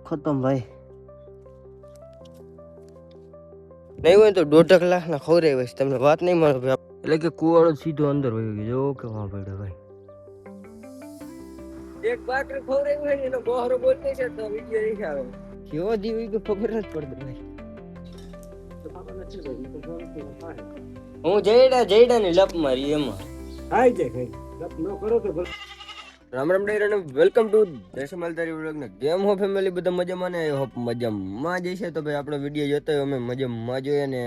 ખતમ ભાઈ. નહીં હોય તો 1.5 કલાકના ખવડાવ્યા છે તમને વાત નહીં માનો ભાઈ. એટલે કે કુવાડો સીધો અંદર વહી ગયો. જો કે વાં પડ્યો ભાઈ. એક બાકર ખવડાવ્યું હોય ને એનો બહોરો બોલતે છે તો વિડિયો નહીં આવે. કેવો દીવી કે ખબર જ પડતી ભાઈ. હું જયડા ની લપ મારી એમાં હાઈ જાય ભાઈ. લપ ન કરો તો રામ રામ ડાયર અને વેલકમ ટુ દેશમાલધારી વ્લોગ ને કેમ હો ફેમિલી બધા મજામાં ને હોપ મજામાં જઈશે તો ભાઈ આપણો વિડીયો જોતો હોય અમે મજામાં જોઈએ ને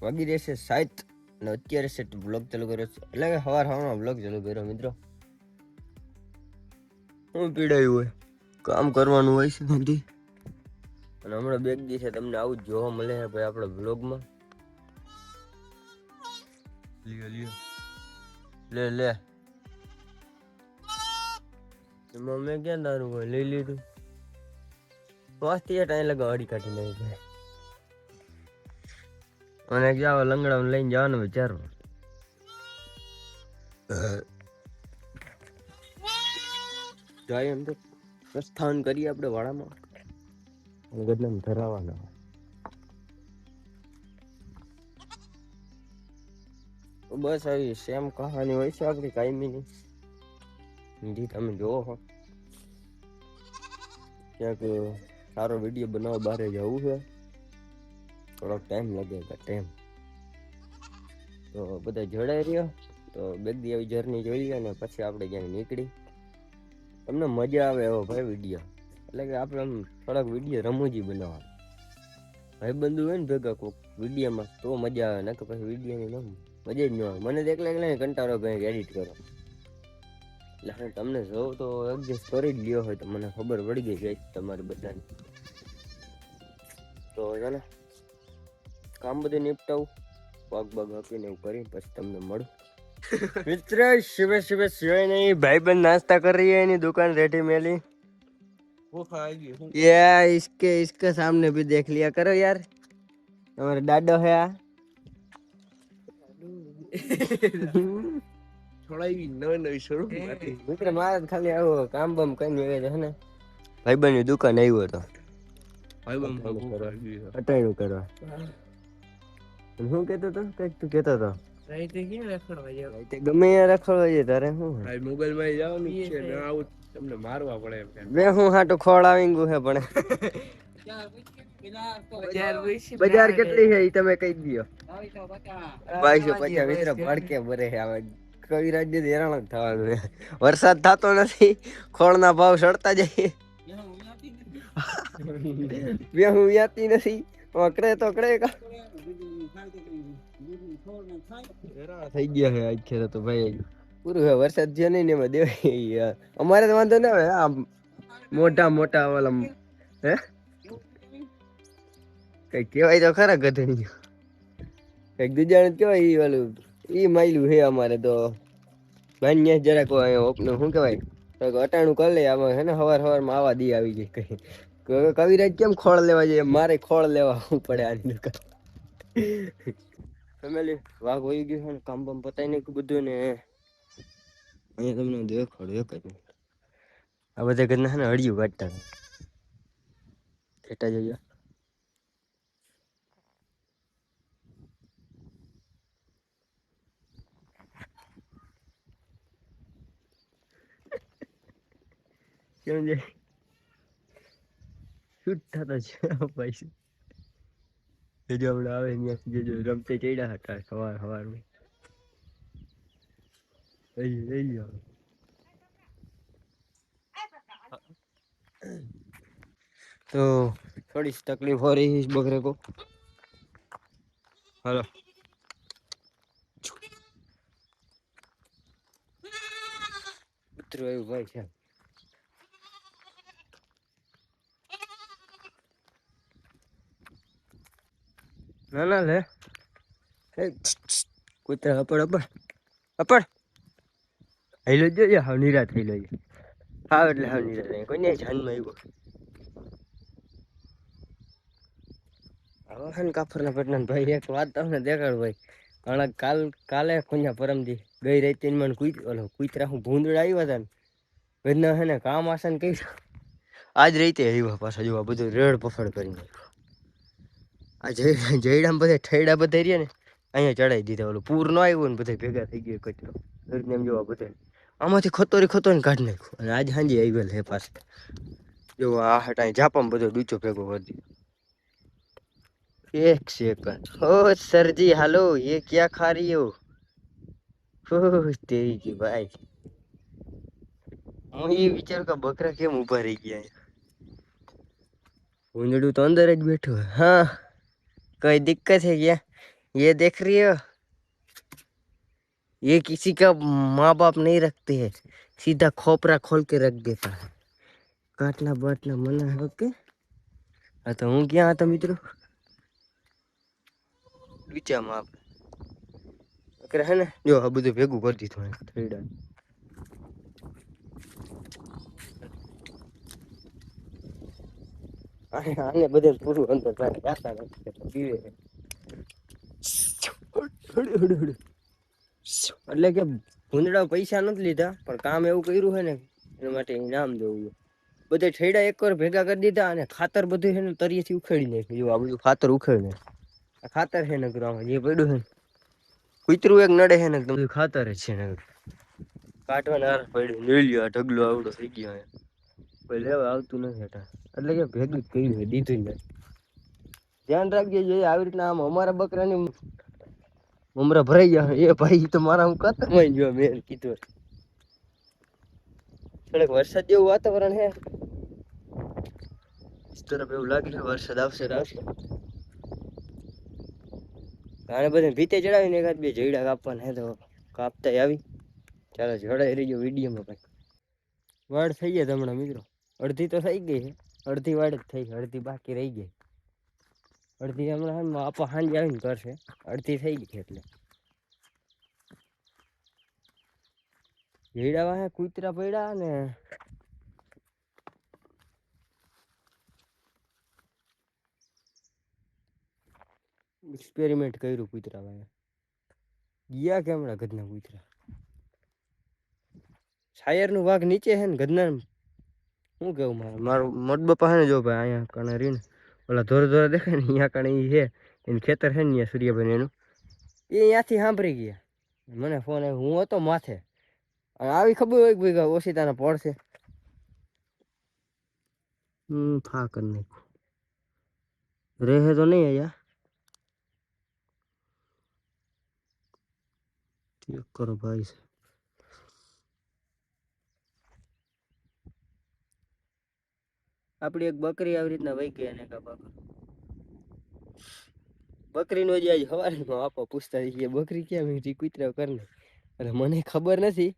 વાગી રહેશે 7 ને અત્યારે સેટ વ્લોગ ચાલુ કર્યો છે એટલે કે સવારમાં વ્લોગ ચાલુ કર્યો મિત્રો. હું પીડાયું હોય કામ કરવાનું હોય છે નથી અને હમણાં બેગ દી છે તમને આવું જ જોવા મળે છે ભાઈ આપણા વ્લોગમાં. લે એમાં મેં ક્યાં દારૂ હોય લઈ લીધું વાસ્તી ટાઈમ લગાડી કાઢી નહીં ભાઈ. અને જાવ લંગડા લઈને જવાનું વિચારો જાય એમ તો પ્રસ્થાન કરીએ આપણે વાડામાં ગદનામ ધરાવાના. બસ આવી સેમ કહાની હોય છે આપણી કાયમીની જી તમે જોવો હો. ક્યાંક સારો વિડીયો બનાવવા બહાર જવું છે થોડોક ટાઈમ લાગે ટાઈમ તો બધા જોડાઈ રહ્યો તો બેગદી આવી જર્ની જોઈ અને પછી આપણે ક્યાંક નીકળી તમને મજા આવે એવો ભાઈ વિડીયો એટલે કે આપણે આમ થોડાક વિડીયો રમૂજી બનાવવા ભાઈ બંધુ હોય ને ભેગા કોઈક વિડીયોમાં તો મજા આવે ને કે પછી વિડીયોની ન મજા જ ન આવે. મને તો એકલા કંટાળો કંઈક એડિટ કરો એટલે તમને જોઉં તો એડજસ્ટ કરી જ લ્યો હોય તો મને ખબર પડી ગઈ ગઈ તમારી બધાને. તો ચાલો કામ બધું નિપટાવું પગ બગ આપીને એવું કરીને પછી તમને મળું. મિત્ર સુબહ સિવાય નહીં ભાઈબંધ નાસ્તા કરી रही है એની दुकान रेडी मेली ये इसके सामने भी देख लिया करो यार हमारे डाडो है आ થોડા નવી શરૂ મિત્ર મારે ખાલી આવો કામ બામ કરીને છે ને ભાઈબંધ ની દુકાન આવ્યો હતો અટાણું કરવા. શું કેતો હતો કઈક તું કેતો હતો ગમે રખડવા જાય તારે શું મોબાઈલ માં જવાનું છે આવું તમને મારવા પડે બે હું હાટું ખોળ આવી ગયું છે પણ બજાર કેટલી છે એ તમે કહી દો. 250 મિત્ર ભડકે ભરે આવે કવિરાજ ને હેરાન જ થવાનું છે. વરસાદ થતો નથી ખોળ ના ભાવ સડતા જાય બે હું વ્યાતી નથી અકડે તો અકડે થઈ ગયા છે આજ ખેર તો ભાઈ પૂરું છે વરસાદ છે નહીં ને એમાં દેવાય અમારે તો વાંધો ના આવે આ મોટા મોટા વાલા હે કઈ કેવાય તો ખરા ગધણી કઈક દુજાણ કેવાય ઈ વાલું ઈ માયલું છે અમારે તો માન્ય જરાક શું કેવાય અટાણું કરી લે આમાં હે ને સવાર માં આવા દી આવી જાય કઈ કવિરાજ કેમ ખોળ લેવા જાય મારે ખોળ લેવા શું પડે આની દુકાન. ફેમિલી વાઘ હોઈ ગયું છે ને કામ બામ પતાય નહીં બધું ને અહીંયા તમને દેખાડું એક જ આ બધા ઘરના છે ને હળિયું કાઢતા ખેટા જોઈએ કેમ જાય શૂટ થતા છે પૈસા જો આપણે આવે ત્યાંથી જો રમતે ચડ્યા હતા સવારમાં લઈ જાઓ तो थोड़ी सी तकलीफ हो रही है इस बकरे को. हेलो उतरो भाई क्या ना ले કૂતરા અપડ હેલો જો હાવ નિરાત થઈ લો હાવ એટલે હાવ નિરાત કોઈને જાનમાં આવ્યો હવે કાફરના પેટના ભાઈ એક વાત તમને દેખાડ ભાઈ ઘણા કાલે કોન્યા પરમથી ગઈ રહી મને કૂતરા હું ભૂંદડા આવ્યા હતા ને ઘરના હે ને કામ આસન કહી આજ રીતે આવ્યા પાછા જો આ બધું રેડ પફડ કરીને આ જયડામાં બધા ઠેડા બધા રહ્યા ને અહીંયા ચડાવી દીધા ઓલું પૂર ન આવ્યું ને બધા ભેગા થઈ ગયો કચરો એમ જોવા બધા આમાંથી ખતોરી કાઢી નાખ્યું અને આજ સાંજે આવેલ હે પાછા જો આ હટાઈ જાપામાં બધો ડૂચો ભેગો કરી દીધો एक सेकंड ओ सर जी हेलो ये क्या खा रही हो तेरी की भाई હું એ વિચાર કે બકરા કેમ ઉભા રહી ગયા ઊંધડું તો અંદર જ બેઠું હા कोई दिक्कत है क्या ये देख रही हो ये किसी का माँ बाप नहीं रखते हैं सीधा खोपरा खोल के रख देता है काटना बाटना मना है ओके हाँ तो હું ક્યાં હતા મિત્રો વિચારમાં આપણે હે ને જો આ બધું ભેગું કરી દીધું થઈડા આને બધે પૂરું અંદર જાતા પીવે એટલે કે ભૂંદડા પૈસા નથી લીધા પણ કામ એવું કર્યું છે ને એના માટે ઇનામ દેવું બધે ઠેડા એક વાર ભેગા કરી દીધા અને ખાતર બધું છે ને તરીએથી ઉખેડી નાખ્યું આ બધું ખાતર ઉખેડી નાખ્યું ખાતર છે ને કરવામાં જે પડ્યું છે કૂતરું એક નડે છે ને બધું ખાતર જ છે ને કાઢવાના પડ્યું લઈ લ્યો આ ઢગલો આવડો થઈ ગયો કોઈ લેવા આવતું નથી એટલે કે ભેગું જ કર્યું દીધું નથી ધ્યાન રાખજે જે આવી રીતના આમ અમારા બકરાની ઉમરા ભરાઈ ગયા એ ભાઈ તો મારા હું કતમાઈ ગયો મેં કીધું થોડેક વરસાદ જેવું વાતાવરણ હે તરફ એવું લાગે છે વરસાદ આવશે આને બધે ભીતે ચડાવીને એકાદ બે જઈડા કાપવાના હે તો કાપતા આવી ચાલો જડાઈ રહી ગયો વિડીયોમાં ભાઈ વાડ થઈ ગયા હમણાં મિત્રો અડધી તો થઈ ગઈ છે અડધી વાડ જ થઈ અડધી બાકી રહી ગઈ અડધી હમણાં આપા સાંજે આવીને કરશે અડધી થઈ ગઈ એટલે જઈડા વાહે કૂતરા પડ્યા ને એક્સપેરિમેન્ટ કર્યું કૂતરા વાળા ગયા કે હમણાં ગધના કૂતરા શાયરનું વાઘ નીચે છે ને ગધના શું કેવું મારું મોટ બાપા છે ને જો ભાઈ અહીંયા કણે રીને ઓલા ધોર દેખાય ને અહીંયા કણે એ છે એનું ખેતર છે ને અહીંયા સૂર્યભાઈ એનું એ અહીંયાથી સાંભળી ગયા મને ફોન આવ્યો હું હતો માથે આવી ખબર હોય કે ભાઈ ઓશિતાના પડશે ફા કરી નાખ્યું રહે તો નહીં અહીંયા ચેક કરો ભાઈ આપડી એક બકરી આવી રીતના વહી ગઈ અને બકરીનો જે આજ સવારમાં આપો પૂછતા કે બકરી ક્યાં મીઠી કૂતરા કરીને એટલે મને ખબર નથી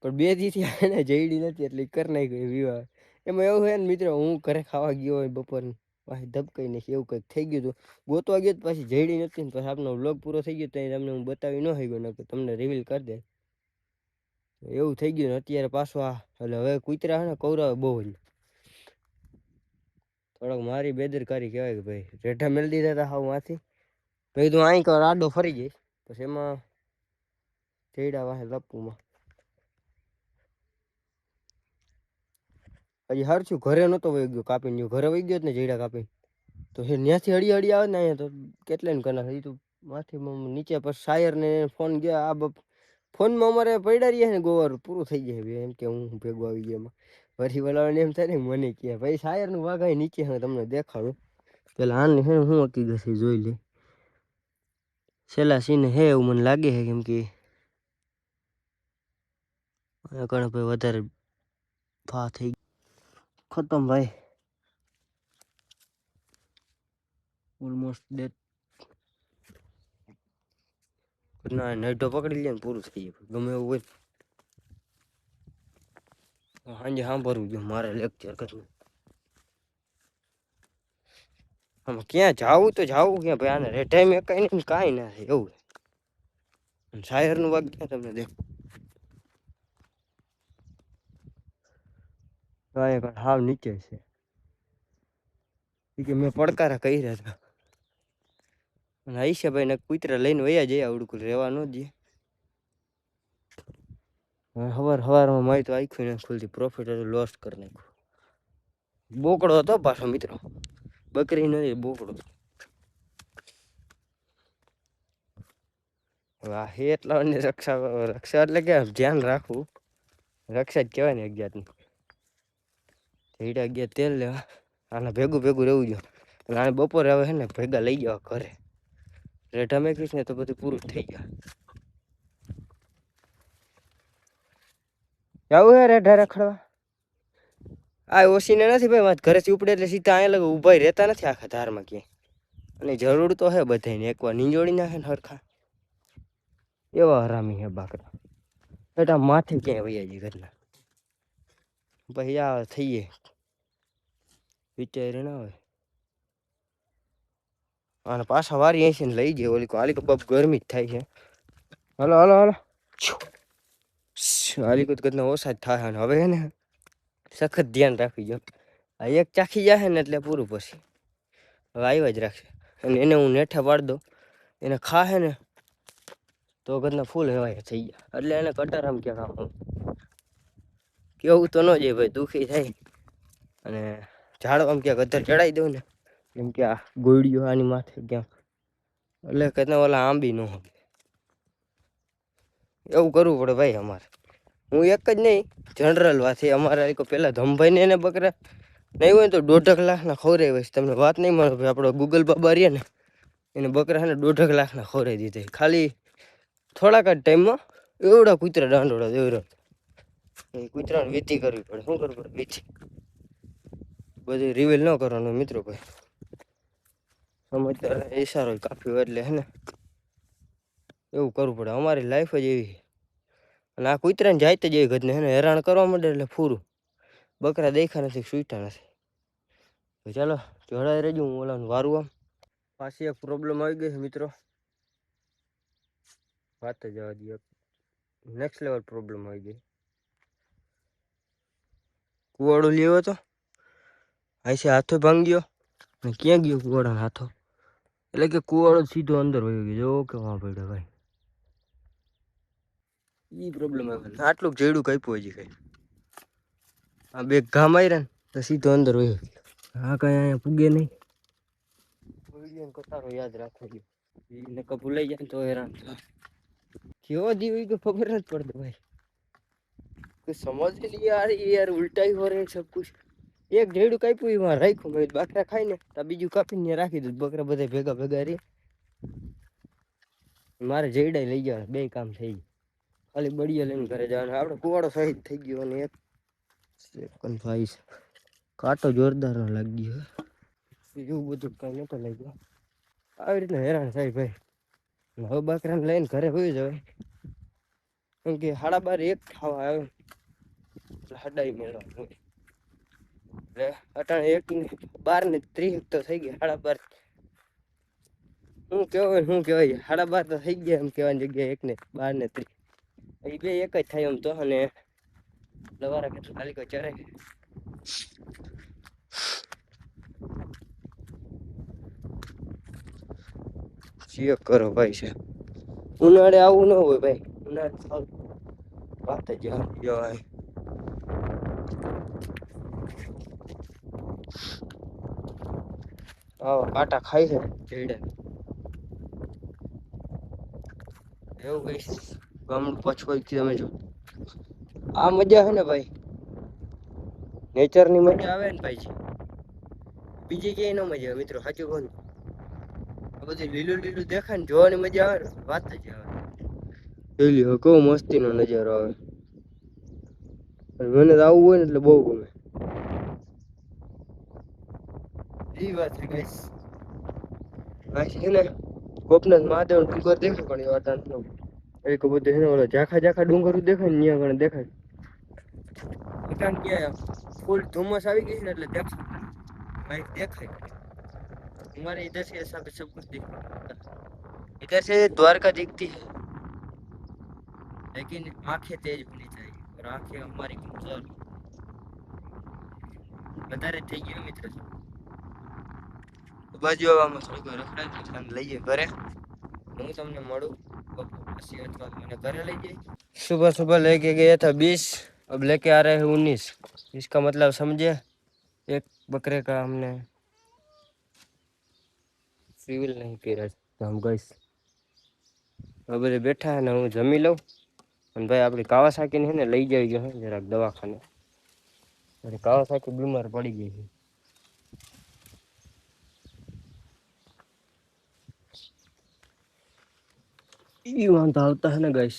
પણ બે દીથી એને જઈડી નથી એટલે કરી નાખ્યું વિવાહ એમાં એવું હોય ને મિત્રો હું ઘરે ખાવા ગયો હોય બપોરની પાછી ધબકાઈ નાખી એવું કંઈક થઈ ગયું હતું ગોતવા ગયો પાછી જઈડી નથી ને પછી આપનો વ્લોગ પૂરો થઈ ગયો ત્યાં તમને હું બતાવી ન હોય ગયો તમને રિવીલ કરી દે એવું થઈ ગયું ને અત્યારે પાછું આ એટલે હવે કૂતરા છે ને કૌરાવે બહુ જ થોડોક મારી બેદરકારી કહેવાય કે ભાઈ રેઠા મેળ દીધા હતા હાવ માંથી ભાઈ તું અહીં કર આડો ફરી જઈશ પછી એમાં જઈડા વાહે લપુમાં હજી હારશું ઘરે નહોતો વહી ગયો કાપીને જો ઘરે વહી ગયો ને જઈડા કાપીને તો એ ત્યાંથી હળી આવે ને અહીંયા તો કેટલાને કના એ તો માથી નીચે પછી શાયરને ફોન ગયા આ ફોનમાં અમારે પડ્યા રહ્યા ને ગોવાર પૂરું થઈ જાય એમ કે હું ભેગું આવી ગયો એમાં પછી બોલાવાને એમ થાય ને મને કહે ભાઈ શાયરનું વાઘ નીચે હવે તમને દેખાડું પેલા આને હે હું હકી ગશે જોઈ લે છેલ્લા સીને હે એવું મને લાગે છે કેમ કે કણ ભાઈ વધારે ફા થઈ ખતમ ભાઈ ઓલમોસ્ટ ડેટ ના નડો પકડી લે ને પૂરું થઈ જાય ગમે એવું હોય સાંજે સાંભળવું જો મારે લેક્ચર કરવું આમાં ક્યાં જાવું તો જાવું ક્યાં ભાઈ આને રેટાઈ મેં કઈ નહીં કાંઈ ના થાય એવું શાયરનું વાગ ક્યાં તમને દેખો કાંઈ હાવ નીચે છે કે મેં પડકારા કહી રહ્યા હતા અને આઈશાભાઈ ને કૂતરા લઈને વયા જાય આવડું રહેવા ન દે સવારમાં મારી તો આખું ને ખુલતી પ્રોફિટ હતું લોસ કરી નાખ્યું બોકડો હતો પાછો મિત્રો, બકરી નથી બોકડો. વાહ એટલા રક્ષા એટલે કે ધ્યાન રાખવું, રક્ષા જ કહેવાય ને એક જાતની. હીડા ગયા તેલ લેવા, આને ભેગું ભેગું રહેવું જોઈએ. અને આને બપોરે હવે હે ને ભેગા લઈ જવા ઘરે, રેઢા મેકીશ ને તો બધું પૂરું થઈ જાય. જવું હે રેઢા રખડવા? આ ઓસીને નથી ભાઈ, વાત ઘરેથી ઉપડે એટલે સીધા અહીંયા લગે ઉભા રહેતા નથી આખા ધારમાં ક્યાંય. અને જરૂર તો હે બધાને એકવાર નીંજોડી નાખે ને હરખા, એવા હરામી હે બાકરા. બેટા માથે ક્યાંય વૈયા જઈ ઘરના, પછી આ થઈએ વિચાર ના હોય. અને પાછા વારી છે ને લઈ જાય ઓલી હાલી બપ ગરમી જ થાય છે. હલો હલો હલો હાલી કુદકતને ઓછા જ થાય ને હવે ને સખત ધ્યાન રાખવી જો. આ એક ચાખી જાય ને એટલે પૂરું પછી હવે આવ્યા જ રાખશે. અને એને હું નેઠા પાડ દઉં, એને ખાહે ને તો ઘરના ફૂલ હેવાય થઈ ગયા. એટલે એને કટારામ ક્યાં કામ કેવું તો ન જાય ભાઈ, દુઃખી થાય. અને ઝાડવામાં ક્યાંક અધર ચડાઈ દઉં ને એમ કે આ ગોળીઓ આની માથે ક્યાંક, એટલે કેને ઓલા આંબી ન હોય એવું કરવું પડે ભાઈ અમારે. હું એક જ નહીં જનરલ વાથી અમારે પેલા ધમભાઈ ને એને બકરા નહીં હોય તો 1.5 લાખના ખવડાવ્યા છે. તમને વાત નહીં મળે ભાઈ, આપણો ગૂગલ બાબા રહીએ ને એને બકરા ને 1.5 લાખના ખવડાવી દીધા ખાલી થોડાક જ ટાઈમમાં. એવડા કૂતરા દાંડોડા એવડા કૂતરાને વીતી કરવી પડે, શું કરવું પડે વીતી, બધું રિવીલ ન કરવાનું મિત્રો ભાઈ. સમજદાર ઈશારો કાપ્યો એટલે હે ને એવું કરવું પડે. અમારી લાઈફ જ એવી. અને આ કૂતરાને જાય જ એ ઘરને હે ને હેરાન કરવા માંડે એટલે પૂરું. બકરા દેખા નથી, સૂઈટા નથી. તો ચાલો જોડાઈ રહેજો, હું ઓલાનું વારું આમ. પાછી એક પ્રોબ્લેમ આવી ગઈ છે મિત્રો, વાત જ જવા દઈએ. નેક્સ્ટ લેવલ પ્રોબ્લેમ આવી ગઈ. કુવાડો લેવો તો આઈસે હાથો ભાંગ્યો ને ક્યાં ગયો કુવાડાનો હાથો, એટલે કે કુવાડો સીધો અંદર વહી ગયો. જો કે વાં પડ્યો ભાઈ, ઈ પ્રોબ્લેમ આવે. આટલું જેડું કાપ્યું હજી કઈ, આ બે ઘા માર્યા ને તો સીધો અંદર વહી ગયો. હા કઈ અહીંયા પૂગે નહીં. વિડીયો કતારો યાદ રાખવો જોઈએ, એને ભૂલાઈ જાય તો હેરાન થાય. કેવો દી को खबर नहीं पड़ती भाई, कुछ समझ नहीं आ रही यार, उल्टा ही हो रहा है सब कुछ. एक ढेड़ू काप्યું એમાં રાખ્યું મેં, બકરા ખાઈ ને તો બીજું કાપીને રાખી દીધું. બકરા બધા ભેગા ભેગા રે મારે જેડાઈ લઈ જવાના, બે કામ થઈ ગયું. ખાલી બળિયા લઈને ઘરે જવાના. આપણે કુવાડો સહિત થઈ ગયો. અને એક સેકન્ડ ભાઈ કાંટો જોરદાર લાગી ગયો. એવું બધું કઈ નતો લઈ ગયો. આવી રીતના હેરાન થાય ભાઈ. હવે બકરાને લઈને ઘરે હોઈ જવાય, કેમ કે 12:30 ખાવા આવે એટલે હડાઈ મેળવાનું હોય. એટલે અટાણે 12:30 તો થઈ ગયા. 12:30 શું કહેવાય 12:30 તો થઈ ગયા એમ કહેવાની જગ્યાએ 1:12:30 એ બે એક જ થાય એમ તો. અને લવારા કેટલું ખાલી કોઈ ચરે ચેક કરો ભાઈ છે. ઉનાળે આવું ન હોય ભાઈ, ઉનાળે વાત જ જવાય. કાંટા ખાય છે જેડે એવું કઈ ગામડું પછવાઈ તમે જો. આ મજા હે ને ભાઈ, નેચર ની મજા આવે ને ભાઈ, બીજી ક્યાંય ન મજા આવે મિત્રો. સાચું કોણ, આ બધું લીલું લીલું દેખાય ને જોવાની મજા આવે, વાત જ આવે. જોઈ કેવો મસ્તી નો નજારો આવે. મને આવવું હોય ને એટલે બહુ ગમે. એ વાત છે ગાઈસ. છે ને ગોપનાથ મહાદેવ ડુંગર દેખાય પણ એ વાત ન એક બધું છે ને ઝાખા ઝાખા ડુંગર દેખાય ને ત્યાં આગળ દેખાય. કારણ કે ફૂલ ધુમ્મસ આવી ગઈ છે ને એટલે भाई देखाय. हमारे इधर से ऐसा सब कुछ दिखता, इधर से द्वारका दिखती है, लेकिन आंखें तेज होनी चाहिए और आंखें हमारी कमजोर વધારે થઈ ગયો મિત્ર. બાજુ આવવામાં થોડીક રખડાઈ લઈએ ઘરે. હું તમને મળું પછી અથવા મને ઘરે લઈ જાય. सुबह सुबह लेके गया था 20, अब लेके आ रहे हैं 19. इसका मतलब समझे. एक बकरे का हमने सिविल नहीं किया तो हम गए હવે બેઠા ને હું જમી લઉં અને ભાઈ આપણી કાવાસાકી ને લઈ જઈ ગયો જરાક દવાખાને. કાવાસાકી બીમાર પડી ગઈ છે. ઈ વાંધો આવતા હે ને ગાઈસ,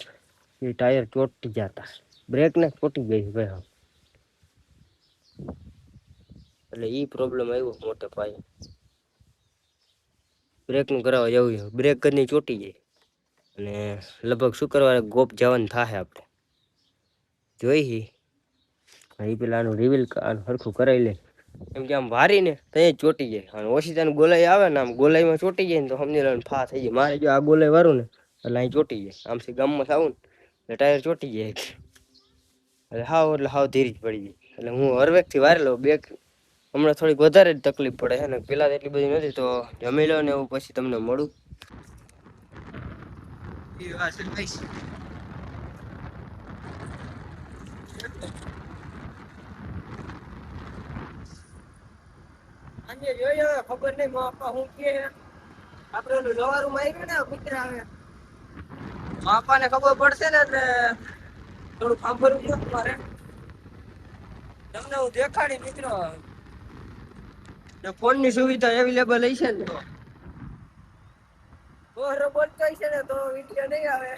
એ ટાયર ચોટી જતા, બ્રેક ને ચોટી ગઈ ભાઈ. એટલે ઈ પ્રોબ્લેમ આવ્યો મોટે પાયે. બ્રેક નું કરાવવા જવું છે, બ્રેક કરીને ચોટી જાય અને લગભગ શુક્રવારે ગોપ જવાનું થાય આપણે જોઈ. એ પેલાનું રિવીલ સરખું કરાવી લે, એમ કે આમ વારી ને તો ચોટી જાય અને ઓશિતાનું ગોલાઈ આવે ને આમ ગોલાઈમાં ચોટી જાય ને તો સમજી લે ફા થઈ જાય. મારે જો આ ગોલાઈ વારું ને એટલે અહીં ચોટી જાય, આમથી ગામમાં થાવું ને એટલે ટાયર ચોટી જાય એટલે હાવ ધીરી જ પડી જાય. એટલે હું હરવેક થી વારેલો બે હમણાં થોડીક વધારે જ તકલીફ પડે છે ને પેલા એટલી બધી નથી. તો જમી લો ને એવું પછી તમને મળું. જોઈ ખબર નઈ માપા હું કે આપડે જવારું માર્યું ને કુતરા આવે માપા ને ખબર પડશે ને એટલે થોડું સાંભળવું મારે તમને હું દેખાડી મિત્રો. ફોન ની સુવિધા અવેલેબલ હશે ને તો બોલતો હશે ને તો વિડીયો નહીં આવે.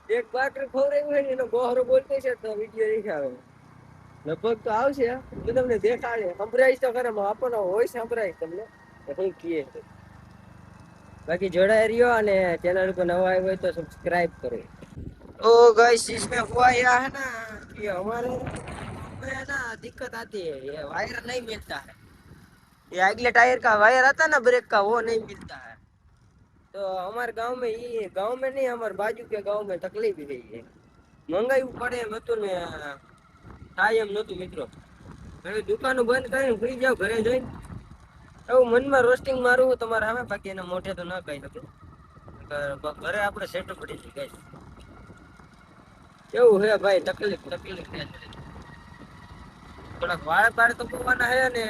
એક બાકરી ખોરાયું હોય ને એનો ગોહરો બોલતો છે તો વિડીયો નહીં આવે. લગભગ તો આવશે, હું તમને દેખાડે સંભળાઈશ તો ખરે આપણો હોય સંભળાઈશ તમને કઈ કીએ. બાકી જોડાઈ રહ્યો અને ચેનલ પર નવા આવ્યો હોય તો સબસ્क्राइब કરો. तो गाइस इसमें हुआ यह है ना कि हमारे में ना दिक्कत आती है, ये वायर नहीं मिलता है. ये अगले टायर का वायर आता ना ब्रेक का वो नहीं मिलता है. तो हमारे गांव में नहीं, हमारे बाजू के गांव में तकलीफ है. ये મંગાવ્યું પડે એમ હતું ને થાય એમ નતું મિત્રો. હવે દુકાનો બંધ કરીને ફ્રી જાવ ઘરે જઈને એવું મનમાં રોસ્ટિંગ મારું તમારે સામે, બાકી એના મોઢે તો ના કહી શકે. ઘરે આપણે સેટઅપ પડી જાય કેવું હે ભાઈ, તકલીફ થોડાક વાળ તો પોવાના હે ને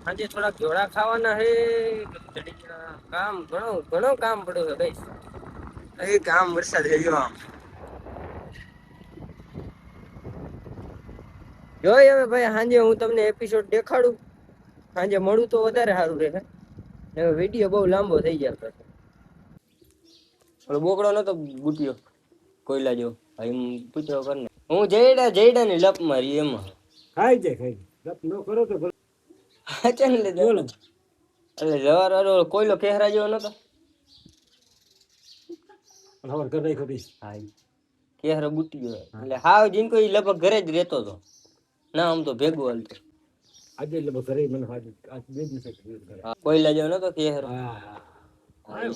આજે થોડાક જોડા ખાવાના હે. કામ ઘણો કામ પડ્યું છે ભાઈ. એ કામ વરસાદ થઈ ગયો આમ જોઈ. હવે ભાઈ સાંજે હું તમને એપિસોડ દેખાડું, સાંજે મળું તો વધારે સારું રહે. હવે વિડીયો બહુ લાંબો થઈ જાય. બોકડો નતો બુટ્યો કોયલા જો પૂછ્યો કરને હું જયડા ની લપ મારી એમાં ખાઈ જાય લપ ન કરો તો એટલે જવાર કોયલો કેહરા જેવો નતો ખબર કર નાખો બી. હા કેહરો બુટી ગયો એટલે હાવ જીનકો ઈ લગભગ ઘરે જ રહેતો હતો ના, આમ તો ભેગો હાલતો આજે લગભગ ઘરે મને આજ બે દિવસ કોયલા જેવો નતો કેહરો. હા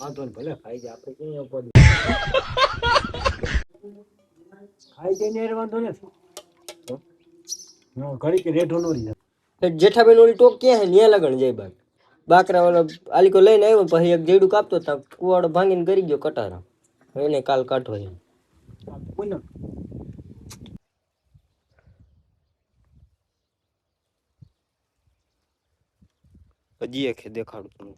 વાંધો ને ભલે ખાઈ જાય, આપણે ક્યાં પડી ખાઈ જાય વાંધો ને ઘડી કે રેઠો નો રહી. જેઠાબેન ઓલી ટોક ક્યાં હે ન્યા લગણ જાય બાગ બાકરા વાળો આલીકો લઈને આવ્યો પછી એક જેડું કાપતો હતા, કુવાડો ભાંગીને કરી ગયો કટારા. એને કાલ કાઢવો છે. હજી એક દેખાડું તમને.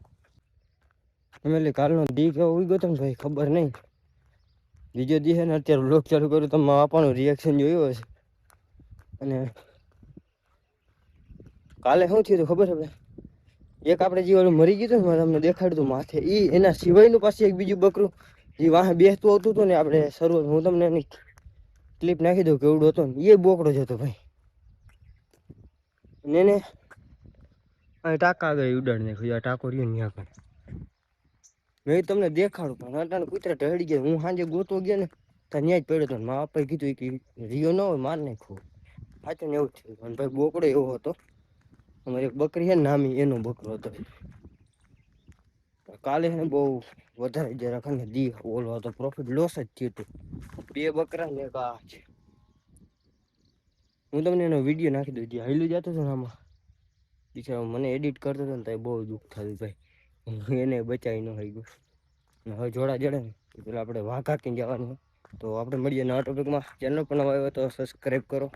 એટલે કાલનો દી કેવો ઉઈ ગયો તો ભાઈ ખબર નહીં. બીજો દી છે ને અત્યારે વ્લોગ ચાલુ કર્યું તો આપવાનું રિએક્શન જોયું હશે. અને કાલે શું થયું ખબર છે, એક આપણે જીવાળું મરી ગયું હતું ને તમને દેખાડતું માથે, ઈ એના સિવાયનું પાછી એક બીજું બકરું જે વાહે બેસતું આવતું હતું ને આપણે શરૂઆત હું તમને એની ક્લિપ નાખી દઉં કેવડું હતો ને એ બોકડો જ હતો ભાઈ. એને ટાંકા આગળ ઉડાડી નાખ્યું, આ ટાંકો રહ્યો ને આગળ મેં તમને દેખાડું પણ અટાણે કૂતરા ઢળી ગયા. હું સાંજે ગોતો ગયો ને ત્યાં જ પડ્યો હતો. મા બાપાએ કીધું કે રિયો ન હોય માર નાખવું. સાચું ને એવું થયું. અને ભાઈ બોકડો એવો હતો, અમારી એક બકરી છે ને નામી એનો બકરો હતો. કાલે છે ને બહુ વધારે જરાક ને દી ઓલો હતો, પ્રોફિટ લોસ જ થયું હતું. બે બકરા ને એક આ છે. હું તમને એનો વિડીયો નાખી દઉં જે હાઈલું જતો હતો ને આમાં બિચારો મને એડિટ કરતો હતો ને તો બહુ દુઃખ થયું ભાઈ. એને બચાવી ન થઈ ગયું. હવે જોડા જડે ને પેલા આપણે વાઘા ક્યાં જવાનું. તો આપણે મળીએ નવા ટોપિકમાં. ચેનલ પણ નવા આવ્યો તો સબસ્ક્રાઈબ કરો.